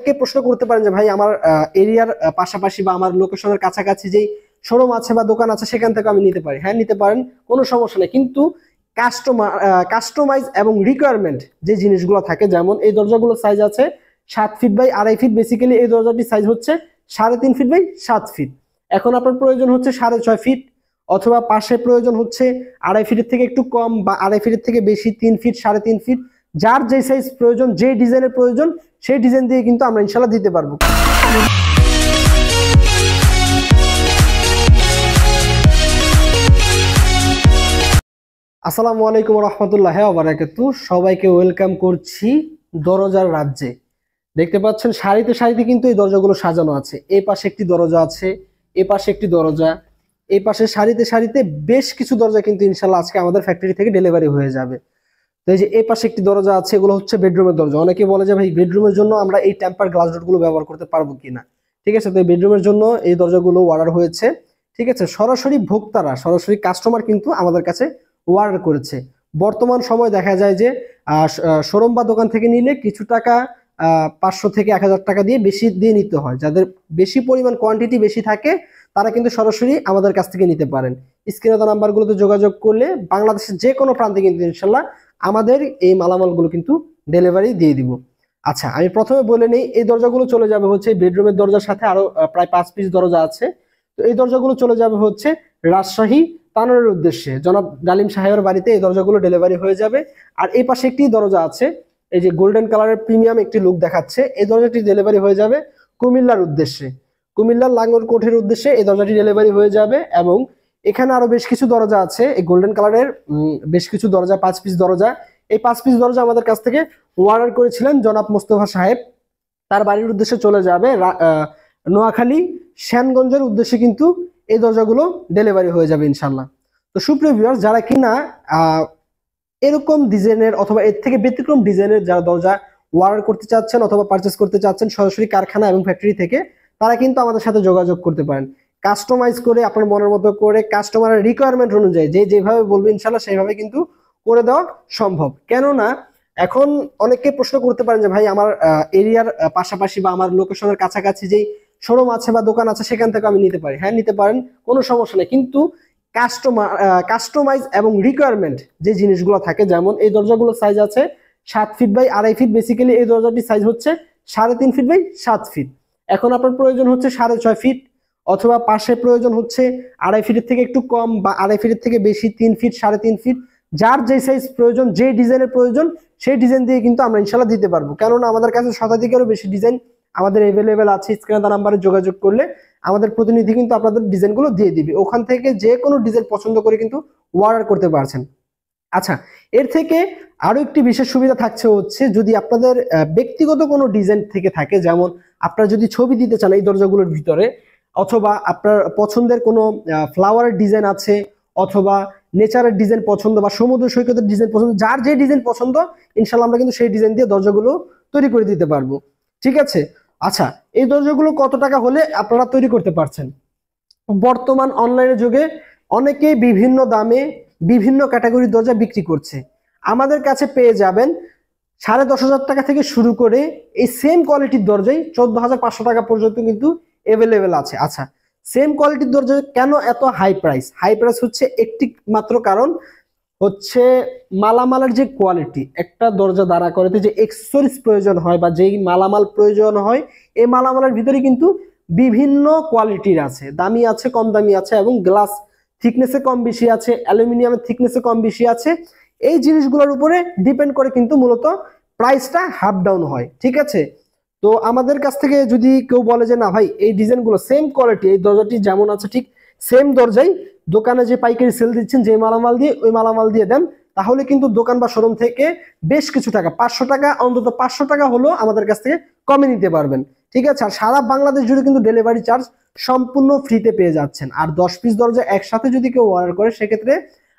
অনেকে প্রশ্ন করতে পারেন যে ভাই আমার এরিয়ার পাশাপাশি বা আমার লোকেশনের কাছাকাছি যেই শোরুম আছে বা দোকান আছে সেখান থেকে আমি নিতে পারি। হ্যাঁ, নিতে পারেন, কোনো সমস্যা নেই। কিন্তু কাস্টমাইজ এবং রিকোয়ারমেন্ট যে জিনিসগুলো থাকে, যেমন এই দরজাগুলোর সাইজ আছে 7 ফিট বাই 2.5 ফিট। বেসিক্যালি এই দরজাটির সাইজ হচ্ছে 3.5 ফিট বাই 7 ফিট। এখন আপনার প্রয়োজন হচ্ছে 6.5 ফিট, অথবা পাশে প্রয়োজন হচ্ছে 2.5 ফিটের থেকে একটু কম বা 2.5 ফিটের থেকে বেশি, 3 ফিট, 3.5 ফিট। যার যে সাইজ প্রয়োজন, যে ডিজাইনের প্রয়োজন, সেই ডিজাইন দিয়ে কিন্তু আমরা ইনশাল্লাহ দিতে পারবো। আসসালামু আলাইকুম রহমতুল্লাহ বারাকাতু। সবাইকে ওয়েলকাম করছি দরজার রাজ্যে। দেখতে পাচ্ছেন সারিতে সারিতে কিন্তু এই দরজাগুলো সাজানো আছে। এই পাশে একটি দরজা আছে, এ পাশে একটি দরজা, এই পাশে সারিতে সারিতে বেশ কিছু দরজা কিন্তু ইনশাল্লাহ আজকে আমাদের ফ্যাক্টরি থেকে ডেলিভারি হয়ে যাবে। তো এই যে এই পাশে একটি দরজা আছে, এগুলো হচ্ছে বেডরুমের দরজা। অনেকে বলে যে ভাই বেডরুমের জন্য আমরা এই টেম্পার গ্লাস ডোরগুলো ব্যবহার করতে পারবো কিনা। ঠিক আছে, তো এই বেডরুমের জন্য এই দরজাগুলো অর্ডার হয়েছে। ঠিক আছে, সরাসরি ভোক্তারা, সরাসরি কাস্টমার কিন্তু আমাদের কাছে অর্ডার করেছে। বর্তমান সময় দেখা যায় যে শোরুম বা দোকান থেকে নিলে কিছু টাকা 500 থেকে 1000 টাকা দিয়ে বেশি দিয়ে নিতে হয়। যাদের বেশি পরিমাণ কোয়ান্টিটি বেশি থাকে তারা কিন্তু সরাসরি আমাদের কাছ থেকে নিতে পারেন। স্ক্রিনে দেওয়া নাম্বারগুলোতে যোগাযোগ করলে বাংলাদেশের যে কোনো প্রান্তে কিন্তু ইনশাল্লাহ আমাদের এই মালামালগুলো কিন্তু ডেলিভারি দিয়ে দিব। আচ্ছা, আমি প্রথমে বলে নেই, এই দরজাগুলো চলে যাবে হচ্ছে বেডরুমের দরজার সাথে আরো প্রায় 5 পিস দরজা আছে। তো এই দরজাগুলো চলে যাবে হচ্ছে রাজশাহী তানোরের উদ্দেশ্যে। জনাব ডালিম সাহেবের বাড়িতে এই দরজাগুলো ডেলিভারি হয়ে যাবে। আর এই পাশে একটি দরজা আছে, এই যে গোল্ডেন কালারের প্রিমিয়াম একটি লুক দেখাচ্ছে, এই দরজাটি ডেলিভারি হয়ে যাবে কুমিল্লার উদ্দেশ্যে। কুমিল্লার লাঙ্গলকোটের উদ্দেশ্যে এই দরজাটি ডেলিভারি হয়ে যাবে। এবং এখানে আরো বেশ কিছু দরজা আছে, এই গোল্ডেন কালারের বেশ কিছু দরজা, 5 পিস দরজা। এই 5 পিস দরজা আমাদের কাছ থেকে অর্ডার করেছিলেন জনাব মোস্তফা সাহেব। তার বাড়ির উদ্দেশ্যে চলে যাবে নোয়াখালী শ্যানগঞ্জের উদ্দেশ্যে কিন্তু এই দরজাগুলো ডেলিভারি হয়ে যাবে ইনশাল্লাহ। তো সুপ্রিয় ভিউয়ার্স, যারা কিনা এরকম ডিজাইনের অথবা এর থেকে ব্যতিক্রম ডিজাইনের যারা দরজা অর্ডার করতে চাচ্ছেন অথবা পারচেস করতে চাচ্ছেন সরাসরি কারখানা এবং ফ্যাক্টরি থেকে, তারা কিন্তু আমাদের সাথে যোগাযোগ করতে পারেন। কাস্টমাইজ করে আপনার মনের মতো করে কাস্টমারের রিকোয়ারমেন্ট অনুযায়ী যেভাবে বলবে ইনশাল্লাহ সেইভাবে কিন্তু করে দেওয়া সম্ভব। কেননা এখন অনেকে প্রশ্ন করতে পারেন যে ভাই আমার এরিয়ার পাশাপাশি বা আমার লোকেশনের কাছাকাছি যেই শোরুম আছে বা দোকান আছে সেখান থেকে আমি নিতে পারি। হ্যাঁ, নিতে পারেন, কোনো সমস্যা নেই। কিন্তু কাস্টমাইজ এবং রিকোয়ারমেন্ট যে জিনিসগুলো থাকে, যেমন এই দরজাগুলোর সাইজ আছে 7 ফিট বাই 2.5 ফিট। বেসিক্যালি এই দরজাটির সাইজ হচ্ছে 3.5 ফিট বাই 7 ফিট। এখন আপনার প্রয়োজন হচ্ছে 6.5 ফিট, অথবা পাশে প্রয়োজন হচ্ছে 2.5 ফিটের থেকে একটু কম বা 2.5 ফিটের থেকে বেশি, 3 ফিট, 3.5 ফিট। যার যে সাইজ প্রয়োজন, যে ডিজাইনের প্রয়োজন, সেই ডিজাইন দিয়ে কিন্তু আমরা ইনশাল্লাহ দিতে পারবো। কেননা আমাদের কাছে শতাধিকেরও বেশি ডিজাইন আমাদের অ্যাভেলেবেল আছে। স্ক্রিনে দেওয়া নাম্বারে যোগাযোগ করলে আমাদের প্রতিনিধি কিন্তু আপনাদের ডিজাইনগুলো দিয়ে দিবে। ওখান থেকে যে কোনো ডিজাইন পছন্দ করে কিন্তু অর্ডার করতে পারছেন। আচ্ছা, এর থেকে আরো একটি বিশেষ সুবিধা থাকছে হচ্ছে, যদি আপনাদের ব্যক্তিগত কোনো ডিজাইন থেকে থাকে, যেমন আপনারা যদি ছবি দিতে চান এই দরজাগুলোর ভিতরে, অথবা আপনার পছন্দের কোনো ফ্লাওয়ারের ডিজাইন আছে, অথবা নেচারের ডিজাইন পছন্দ, বা সমুদ্র সৈকতের ডিজাইন পছন্দ, যার যে ডিজাইন পছন্দ ইনশাল্লাহ আমরা কিন্তু সেই ডিজাইন দিয়ে দরজাগুলো তৈরি করে দিতে পারবো। ঠিক আছে। আচ্ছা, এই দরজাগুলো কত টাকা হলে আপনারা তৈরি করতে পারছেন? বর্তমান অনলাইনের যুগে অনেকেই বিভিন্ন দামে বিভিন্ন ক্যাটাগরির দরজা বিক্রি করছে। আমাদের কাছে পেয়ে যাবেন 10,500 টাকা থেকে শুরু করে এই সেম কোয়ালিটির দরজাই 14,500 টাকা পর্যন্ত কিন্তু অ্যাভেলেবেল আছে। আচ্ছা, সেম কোয়ালিটির দরজা কেন এত হাই প্রাইস? হাই প্রাইস হচ্ছে একটি মাত্র কারণ হচ্ছে মালামালের যে কোয়ালিটি। একটা দরজা দাঁড়া করাতে যে এক্সেসরিজ প্রয়োজন হয় বা যেই মালামাল প্রয়োজন হয়, এই মালামালের ভিতরে কিন্তু বিভিন্ন কোয়ালিটির আছে, দামি আছে, কম দামি আছে, এবং গ্লাস থিকনেসে কম বেশি আছে, অ্যালুমিনিয়ামের থিকনেসে কম বেশি আছে। এই জিনিসগুলোর উপরে ডিপেন্ড করে কিন্তু মূলত প্রাইসটা হাফ ডাউন হয়। ঠিক আছে। তো আমাদের কাছ থেকে যদি কেউ বলে যে না ভাই এই ডিজাইনগুলো সেম কোয়ালিটি, এই দরজাটি যেমন আছে ঠিক সেম দরজাই দোকানে যে পাইকারি সেল দিচ্ছেন যে মালামাল দিয়ে, ওই মালামাল দিয়ে দেন, তাহলে কিন্তু দোকান বা শোরুম থেকে বেশ কিছু টাকা, 500 টাকা, অন্তত 500 টাকা হলেও আমাদের কাছ থেকে কমে নিতে পারবেন। ঠিক আছে। আর সারা বাংলাদেশ জুড়ে কিন্তু ডেলিভারি চার্জ সম্পূর্ণ ফ্রিতে পেয়ে যাচ্ছেন। আর 10 পিস দরজা একসাথে যদি কেউ অর্ডার করে, সেক্ষেত্রে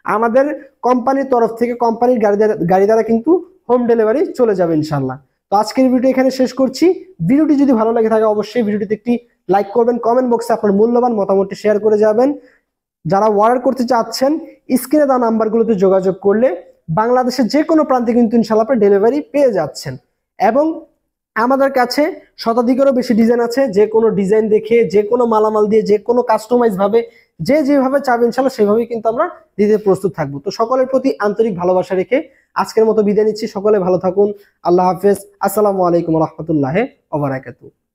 আমাদের কোম্পানির তরফ থেকে কোম্পানির গাড়ি দ্বারা কিন্তু হোম ডেলিভারি চলে যাবে ইনশাল্লাহ। তো আজকের ভিডিও এখানে শেষ করছি। ভিডিওটি যদি ভালো লাগে থাকে অবশ্যই ভিডিওটিতে একটি লাইক করবেন, কমেন্ট বক্সে আপনার মূল্যবান মতামতটি শেয়ার করে যাবেন। যারা অর্ডার করতে চাচ্ছেন স্ক্রিনে দেওয়া নাম্বারগুলোতে যোগাযোগ করলে বাংলাদেশের যে কোনো প্রান্তে কিন্তু ইনশাল্লাহ ডেলিভারি পেয়ে যাচ্ছেন। এবং আমাদের কাছে শতাধিকেরও বেশি ডিজাইন আছে, যে কোনো ডিজাইন দেখে, যে কোনো মালামাল দিয়ে, যে কোনো কাস্টমাইজ ভাবে, যে যেভাবে চাবে ইনশাল্লাহ সেভাবেই কিন্তু আমরা দিতে প্রস্তুত থাকবো। তো সকলের প্রতি আন্তরিক ভালোবাসা রেখে আজকের মতো বিদায় নিচ্ছি। সকলে ভালো থাকুন। আল্লাহ হাফেজ। আসসালামু আলাইকুম রহমতুল্লাহ ওয়া বারাকাতুহু।